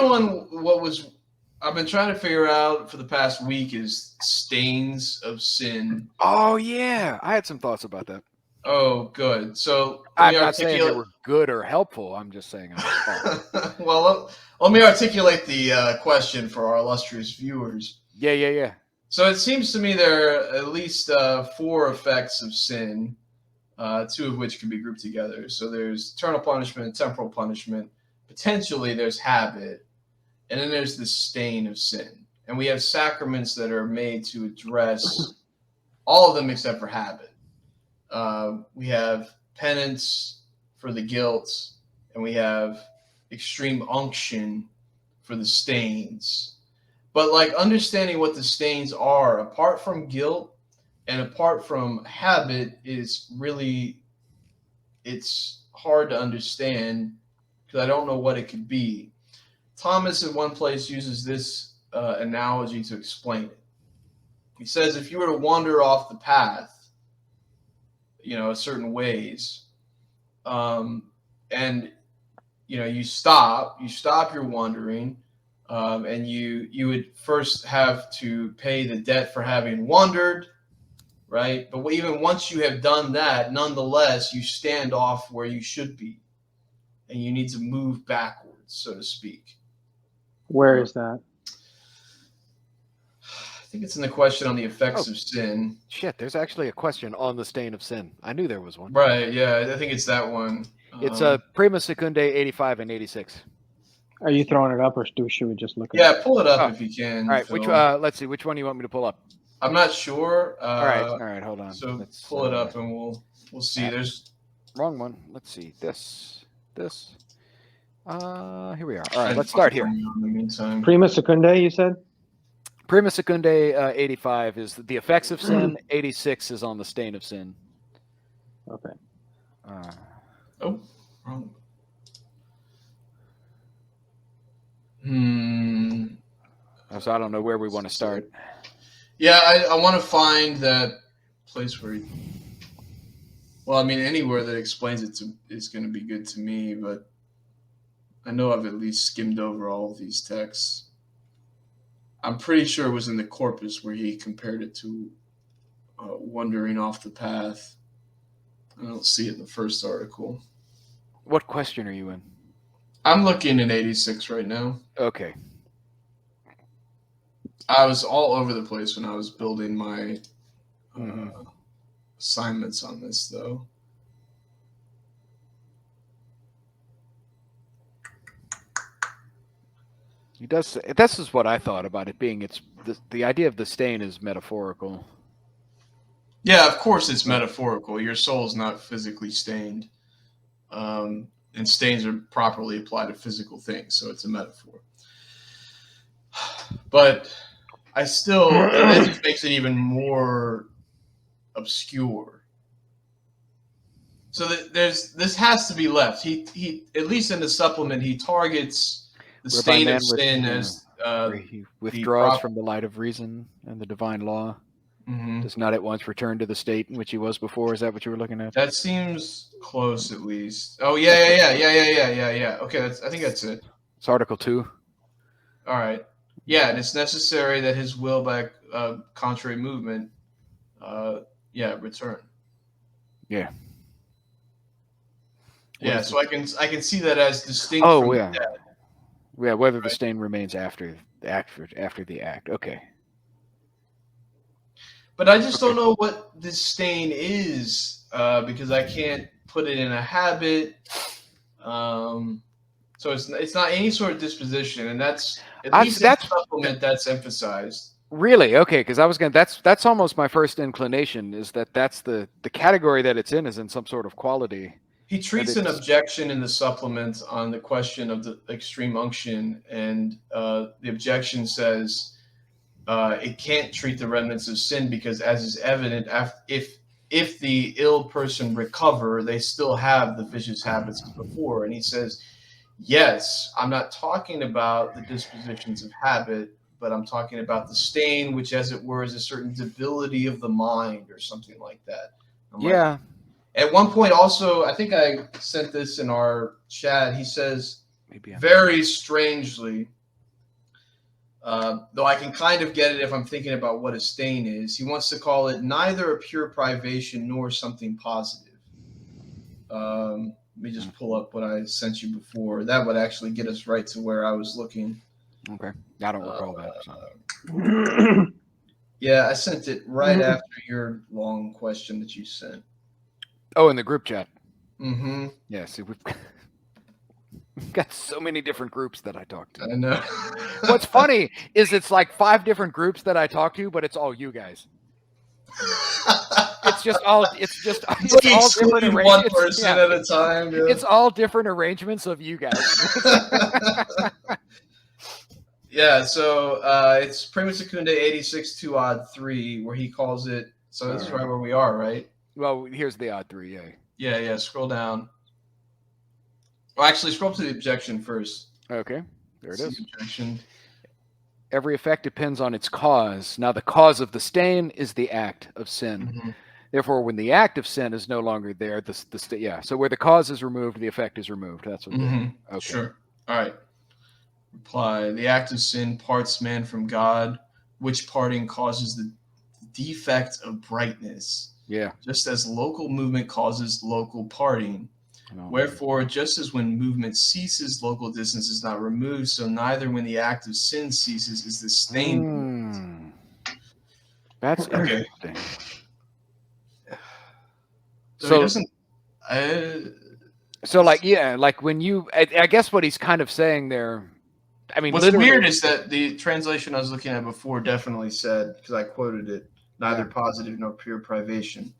other one, I've been trying to figure out for the past week is stains of sin. Oh yeah, I had some thoughts about that. Oh, good. So I'm not saying they were good or helpful. I'm just saying. Well, let me articulate the question for our illustrious viewers. Yeah. So it seems to me there are at least 4 effects of sin, 2 of which can be grouped together. So there's eternal punishment and temporal punishment. Potentially there's habit, and then there's the stain of sin. And we have sacraments that are made to address all of them except for habit. We have penance for the guilt, and we have extreme unction for the stains. But like understanding what the stains are, apart from guilt and apart from habit, is really, it's hard to understand because I don't know what it could be. Thomas in one place uses this analogy to explain it. He says if you were to wander off the path, certain ways, and you stop your wandering, and you would first have to pay the debt for having wandered, right? But even once you have done that, nonetheless, you stand off where you should be, and you need to move backwards, so to speak. Where is that? I think it's in the question on the effects of sin. Shit, there's actually a question on the stain of sin. I knew there was one. Right, yeah, I think it's that one. It's Prima Secundae 85 and 86. Are you throwing it up, or should we just look at it? Yeah, pull it up if you can. All right, let's see. Which one do you want me to pull up? I'm not sure. All right, hold on. So let's pull it up and we'll see. There's wrong one. Let's see. This. Here we are. All right, let's start here. In the meantime. Prima Secundae, you said? Prima Secundae 85 is the effects of sin. 86 is on the stain of sin. Okay. Wrong. So I don't know where we want to start. Yeah, I want to find that place where anywhere that explains it is going to be good to me, but I know I've at least skimmed over all of these texts. I'm pretty sure it was in the corpus where he compared it to wandering off the path. I don't see it in the first article. What question are you in? I'm looking in 86 right now. Okay. I was all over the place when I was building my assignments on this, though. He does. This is what I thought about it being. It's the idea of the stain is metaphorical. Yeah, of course it's metaphorical. Your soul is not physically stained, and stains are properly applied to physical things, so it's a metaphor. But that just makes it even more obscure. So this has to be left. He at least in the supplement he targets the stain of sin as he withdraws from the light of reason and the divine law. Mm-hmm. Does not at once return to the state in which he was before. Is that what you were looking at? That seems close, at least. Oh yeah. Okay, I think that's it. It's Article 2. All right. Yeah, and it's necessary that his will by contrary movement, return. Yeah. Yeah, so I can see that as distinct from the death. Yeah, whether the stain remains after the act. Okay. But I just don't know what this stain is because I can't put it in a habit. So it's not any sort of disposition, and that's at least in the supplement that's emphasized. Really? Okay, because I was going to. That's almost my first inclination is that's the category that it's in is in some sort of quality. He treats an objection in the supplement on the question of the extreme unction, and the objection says it can't treat the remnants of sin because, as is evident, if the ill person recover, they still have the vicious habits as before. And he says, yes, I'm not talking about the dispositions of habit, but I'm talking about the stain, which, as it were, is a certain debility of the mind or something like that. Yeah. At one point, also, I think I sent this in our chat. He says Maybe very strangely, though I can kind of get it if I'm thinking about what a stain is, he wants to call it neither a pure privation nor something positive. Let me just pull up what I sent you before. That would actually get us right to where I was looking. Okay. I don't recall that. So. Yeah, I sent it right after your long question that you sent. Oh, in the group chat. Mm-hmm. Yeah, see, we've got so many different groups that I talk to. I know. What's funny is it's like 5 different groups that I talk to, but it's all you guys. It's all like different one arrangements. person at a time. Yeah. It's all different arrangements of you guys. Yeah, so it's Prima Secunda 86 2 odd 3, where he calls it. So this is right where we are, right? Well, here's the odd 3, yeah. Yeah, scroll down. Well, actually, scroll up to the objection first. Okay, there it is. The objection. Every effect depends on its cause. Now, the cause of the stain is the act of sin. Mm-hmm. Therefore, when the act of sin is no longer there, so where the cause is removed, the effect is removed. That's what. Okay. Sure. All right. Reply. The act of sin parts man from God, which parting causes the defect of brightness. Yeah. Just as local movement causes local parting. No. Wherefore, just as when movement ceases, local distance is not removed, so neither when the act of sin ceases is the stain. That's interesting. So he doesn't. So like when you, I guess what he's kind of saying there. I mean, what's weird is that the translation I was looking at before definitely said, because I quoted it, neither positive nor pure privation,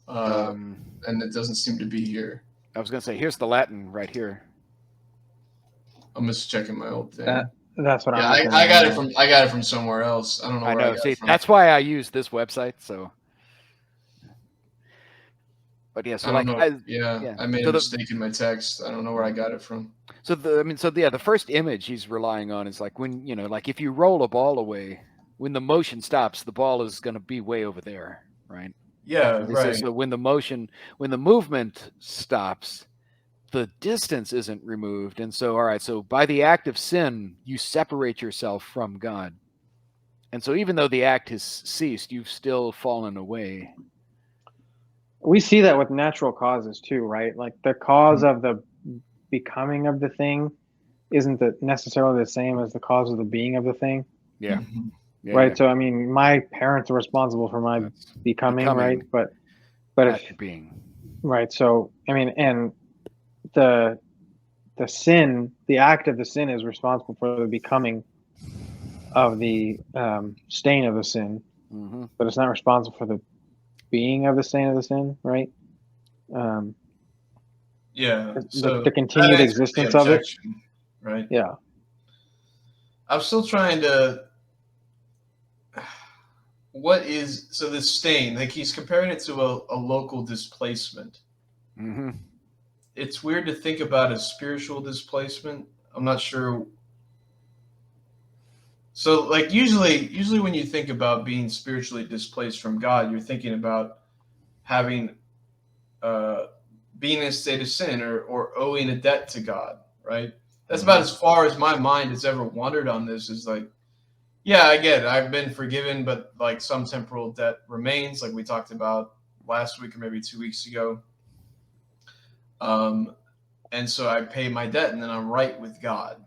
and it doesn't seem to be here. I was going to say, here's the Latin right here. I'm just checking my old thing. That's what I got it from. I got it from somewhere else. I don't know where I got it from. That's why I use this website. So, but yeah, so I don't know. I made a mistake in my text. I don't know where I got it from. So the first image he's relying on is like when like if you roll a ball away, when the motion stops, the ball is going to be way over there, right? Yeah, right. So when the movement stops, the distance isn't removed, and so all right. So by the act of sin, you separate yourself from God, and so even though the act has ceased, you've still fallen away. We see that with natural causes too, right? Like the cause of the becoming of the thing isn't necessarily the same as the cause of the being of the thing. Yeah. Right. Yeah. So I mean, my parents are responsible for my becoming, right? But if being, right. So I mean, and the sin, the act of the sin is responsible for the becoming of the stain of the sin, but it's not responsible for the being of the stain of the sin, right? So the continued existence of it, right? Yeah. I'm still trying to. What is so this stain? Like he's comparing it to a local displacement. It's weird to think about a spiritual displacement. I'm not sure. So like usually when you think about being spiritually displaced from God, you're thinking about having being in a state of sin or owing a debt to God, right? That's about as far as my mind has ever wandered on this. Is like, yeah, I get it. I've been forgiven, but like some temporal debt remains, like we talked about last week or maybe 2 weeks ago. And so I pay my debt, and then I'm right with God.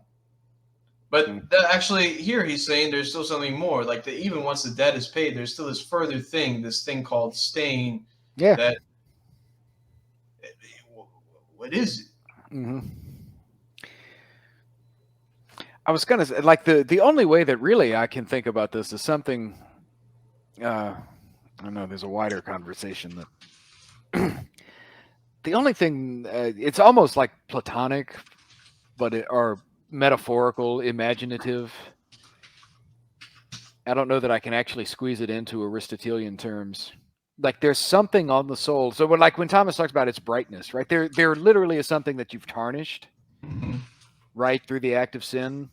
But actually, here he's saying there's still something more. Like even once the debt is paid, there's still this further thing, this thing called stain. Yeah. That what is it? I was gonna say, like the only way that really I can think about this is something. I know there's a wider conversation that the only thing it's almost like Platonic, or metaphorical, imaginative. I don't know that I can actually squeeze it into Aristotelian terms. Like there's something on the soul. So when Thomas talks about its brightness, right? There literally is something that you've tarnished, right, through the act of sin.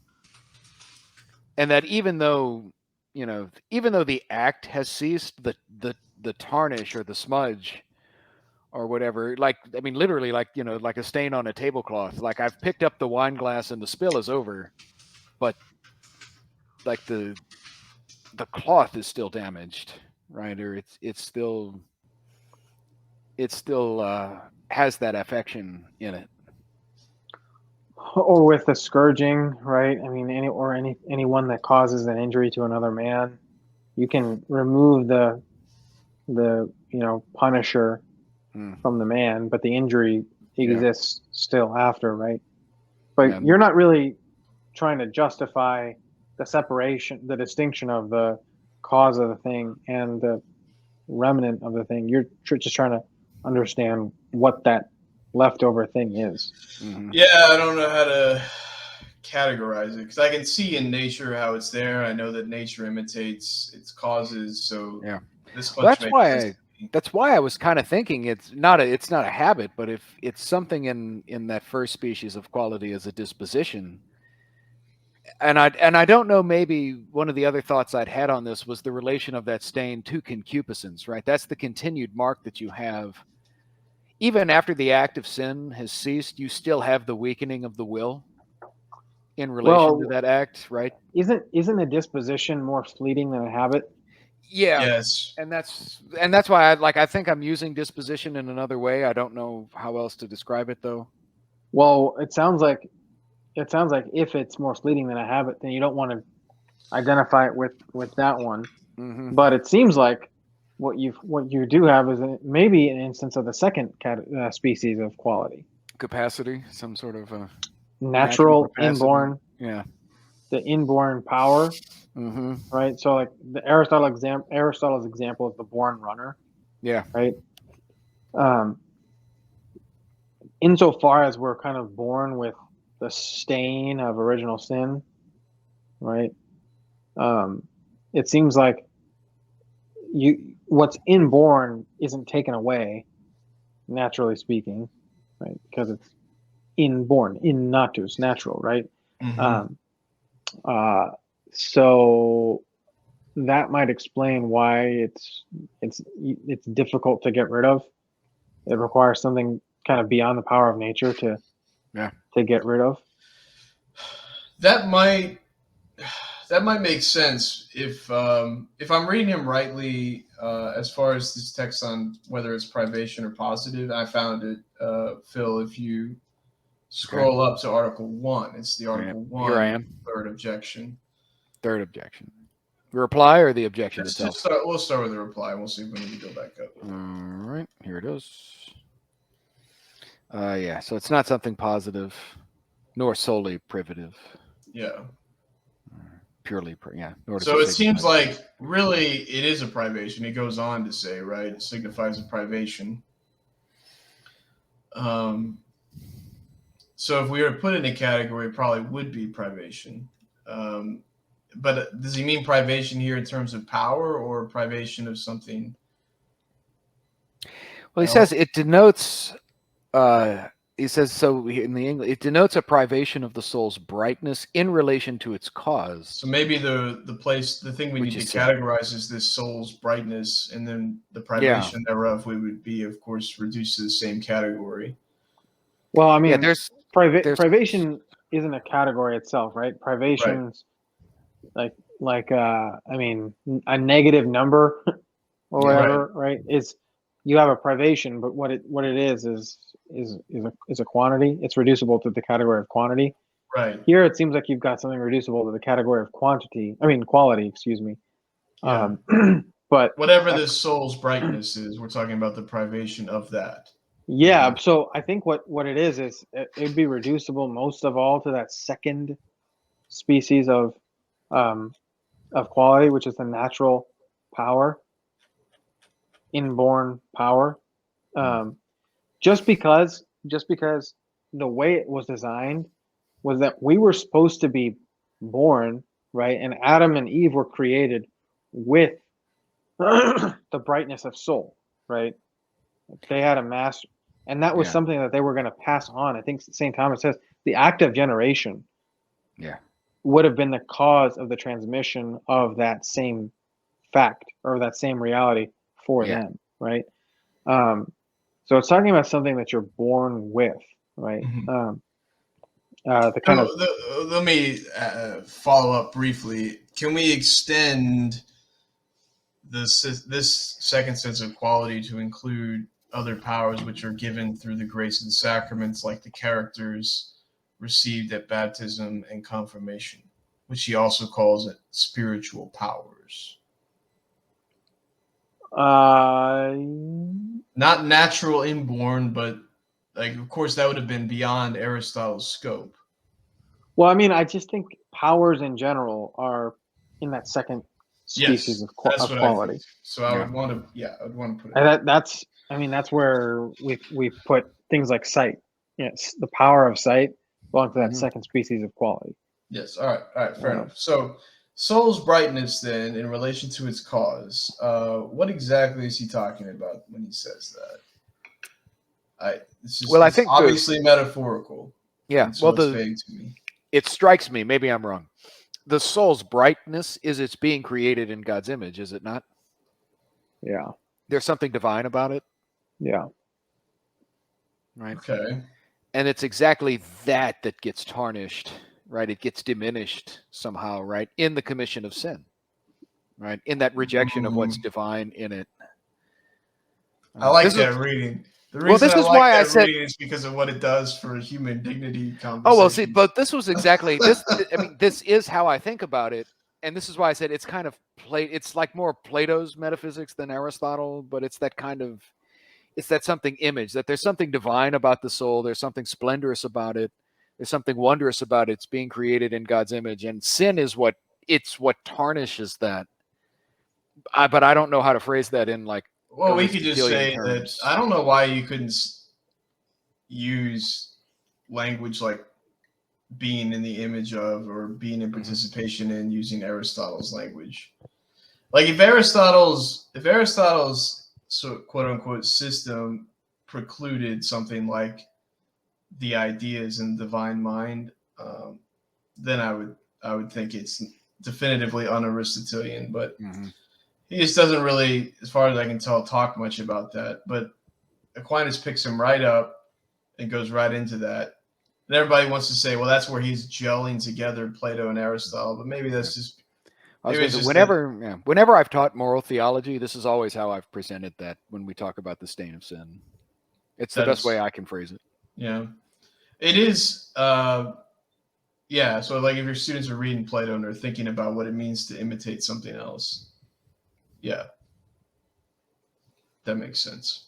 And that even though the act has ceased, the tarnish or the smudge or whatever. Like, I mean, literally, like, you know, like a stain on a tablecloth. Like, I've picked up the wine glass and the spill is over, but like the cloth is still damaged, right? Or it still has that affection in it. Or with the scourging, right? I mean, anyone that causes an injury to another man, you can remove the punisher from the man, but the injury exists still after, right? But you're not really trying to justify the distinction of the cause of the thing and the remnant of the thing. You're just trying to understand what that leftover thing is. Yeah, I don't know how to categorize it because I can see in nature how it's there. I know that nature imitates its causes, so this much makes sense. That's why I was kind of thinking it's not a habit, but if it's something in that first species of quality as a disposition. And I don't know, maybe one of the other thoughts I'd had on this was the relation of that stain to concupiscence, right? That's the continued mark that you have. Even after the act of sin has ceased, you still have the weakening of the will in relation to that act, right? Isn't a disposition more fleeting than a habit? Yeah. Yes. And that's why I think I'm using disposition in another way. I don't know how else to describe it though. Well, it sounds like if it's more fleeting than a habit, then you don't want to identify it with that one. Mm-hmm. But it seems like what you do have is maybe an instance of the second species of quality. Capacity, some sort of natural inborn. Yeah. The inborn power. Mm-hmm. Right. So like the Aristotle's example is the born runner. Yeah. Right. Insofar as we're kind of born with the stain of original sin, right? It seems like what's inborn isn't taken away, naturally speaking, right? Because it's inborn, in natus, natural, right? Mm-hmm. So that might explain why it's difficult to get rid of. It requires something kind of beyond the power of nature to get rid of. That might make sense if I'm reading him rightly. As far as this text on whether it's privation or positive, I found it, Phil. If you scroll up to Article 1, it's the Article 1. Here I am. Third objection. Third objection. The reply or the objection itself? We'll start with the reply. We'll see if we need to go back up. All right, here it is. Yeah, so it's not something positive, nor solely privative. Yeah. Purely, So it seems like really it is a privation. He goes on to say, right? It signifies a privation. So if we were to put it in a category, it probably would be privation. But does he mean privation here in terms of power or privation of something? Well, he says it denotes. He says so in the English. It denotes a privation of the soul's brightness in relation to its cause. So maybe the thing we need to categorize is this soul's brightness, and then the privation thereof we would be, of course, reduced to the same category. Well, I mean, privation isn't a category itself, right? Privation's like I mean, a negative number or whatever, right? Is you have a privation, but what it is a quantity. It's reducible to the category of quantity. Right. Here, it seems like you've got something reducible to the category of quality. Excuse me. Yeah. But whatever the soul's brightness is, we're talking about the privation of that. Yeah. So I think what it is it'd be reducible most of all to that second species of quality, which is the natural power, inborn power. Just because the way it was designed was that we were supposed to be born, right? And Adam and Eve were created with the brightness of soul, right? They had a master, and that was something that they were going to pass on. I think St. Thomas says the act of generation would have been the cause of the transmission of that same fact or that same reality for them, right? So it's talking about something that you're born with, right? Mhm. The kind of Let me follow up briefly. Can we extend this second sense of quality to include other powers which are given through the grace of the sacraments, like the characters received at baptism and confirmation, which he also calls it spiritual powers? Not natural inborn, but like, of course, that would have been beyond Aristotle's scope. well, I mean, I just think powers in general are in that second species Yes, of that's what I think. quality. So I Yeah. would want to, yeah, I would want to put it. And I mean, that's where we put things like sight. Yes, the power of sight belongs to that Mhm. second species of quality. Yes. All right. Fair Uh, enough. So, soul's brightness, then, in relation to its cause, what exactly is he talking about when he says that? Well, I It's think obviously metaphorical, yeah. and so Well, it's vague to me. it strikes me. Maybe I'm wrong. The soul's brightness is it's being created in God's image, is it not? yeah, There's something divine about it, yeah. right? Okay. And it's exactly that gets tarnished, right? It gets diminished somehow, right? In the commission of sin, right? In that rejection of what's divine in it. I like This is- that reading. The Well, reason this I is like why I that said- reading is because of what it does for human dignity conversation. Oh, well, see, but this was exactly this. I mean, this is how I think about it. And this is why I said it's kind of it's like more Plato's metaphysics than Aristotle, but it's that kind of, it's that something image, that there's something divine about the soul. There's something splendorous about it. There's something wondrous about it. It's being created in God's image. And sin is what tarnishes that. But I don't know how to phrase that in like, Well, we could just Aristotelian say terms. that I don't know why you couldn't use language like being in the image of or being in participation in, using Aristotle's language. Like if Aristotle's so quote unquote system precluded something like the ideas in the divine mind, then I would think it's definitively un-Aristotelian. But he just doesn't really, as far as I can tell, talk much about that. But Aquinas picks him right up and goes right into that. And everybody wants to say, well, that's where he's gelling together Plato and Aristotle. But maybe that's just. I was whenever I've taught moral theology, this is always how I've presented that when we talk about the stain of sin. It's the best way I can phrase it. Yeah. It is. Yeah. So, like, if your students are reading Plato and they're thinking about what it means to imitate something else, yeah, that makes sense,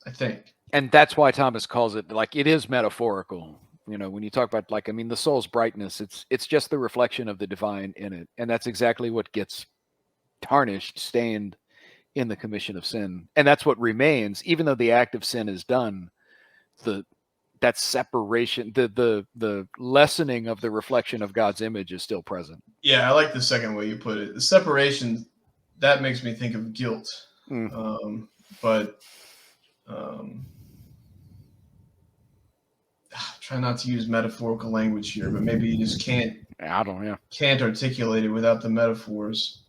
I think. And that's why Thomas calls it, like, it is metaphorical. You know, when you talk about, like, I mean, the soul's brightness, it's just the reflection of the divine in it. And that's exactly what gets tarnished, stained in the commission of sin. And that's what remains, even though the act of sin is done, that separation, the lessening of the reflection of God's image is still present. Yeah, I like the second way you put it. The separation, that makes me think of guilt. But try not to use metaphorical language here, but maybe you just can't articulate it without the metaphors.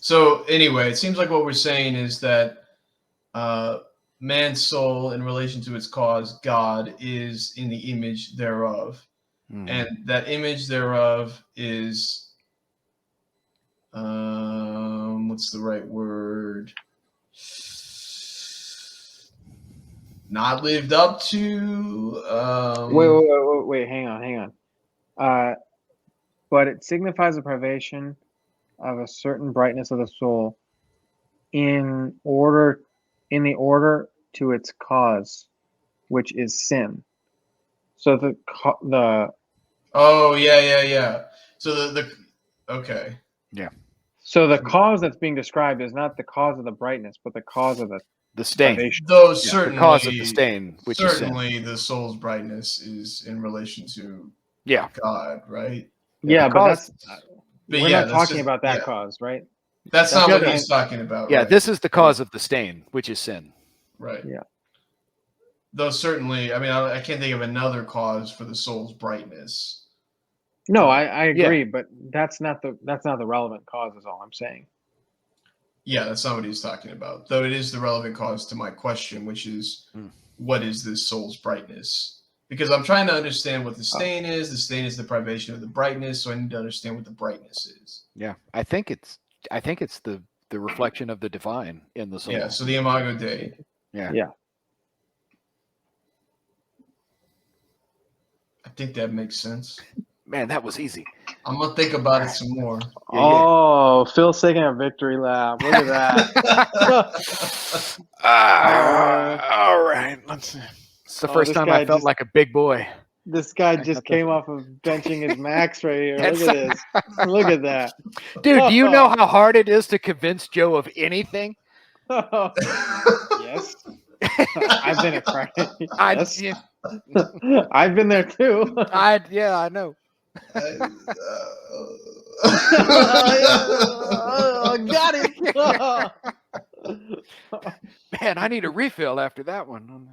So anyway, it seems like what we're saying is that man's soul, in relation to its cause, God, is in the image thereof. And that image thereof is, what's the right word? Not lived up to. Wait, hang on. But it signifies a privation of a certain brightness of the soul in the order to its cause, which is sin. So the Oh yeah. So the okay. Yeah. So the cause that's being described is not the cause of the brightness, but the cause of the stain. Privation. Though certainly, the cause of the stain, which certainly is sin. The soul's brightness is in relation to God, right? Yeah, but we're not talking just, about that cause, right? That's not what he's talking about. Yeah, right? This is the cause of the stain, which is sin. Right. Yeah. Though certainly, I mean, I can't think of another cause for the soul's brightness. No, I agree, but that's not the relevant cause. Is all I'm saying. Yeah, that's not what he's talking about. Though it is the relevant cause to my question, which is, what is this soul's brightness? Because I'm trying to understand what the stain is. The stain is the privation of the brightness, so I need to understand what the brightness is. Yeah, I think it's the reflection of the divine in the soul. Yeah, so the Imago Dei. Yeah. Yeah. I think that makes sense. Man, that was easy. I'm gonna think about it some more. Yeah, Oh, Phil's taking a victory lap. Look at that. All right. Let's see. It's the first this time guy I felt just- like a big boy. This guy I just got came this. off of benching his max right here. That's- Look at this. Look at that. Dude, do you know how hard it is to convince Joe of anything? Yes. I've been a crack. Yes. I've been there too. I know. Got it. Man, I need a refill after that one.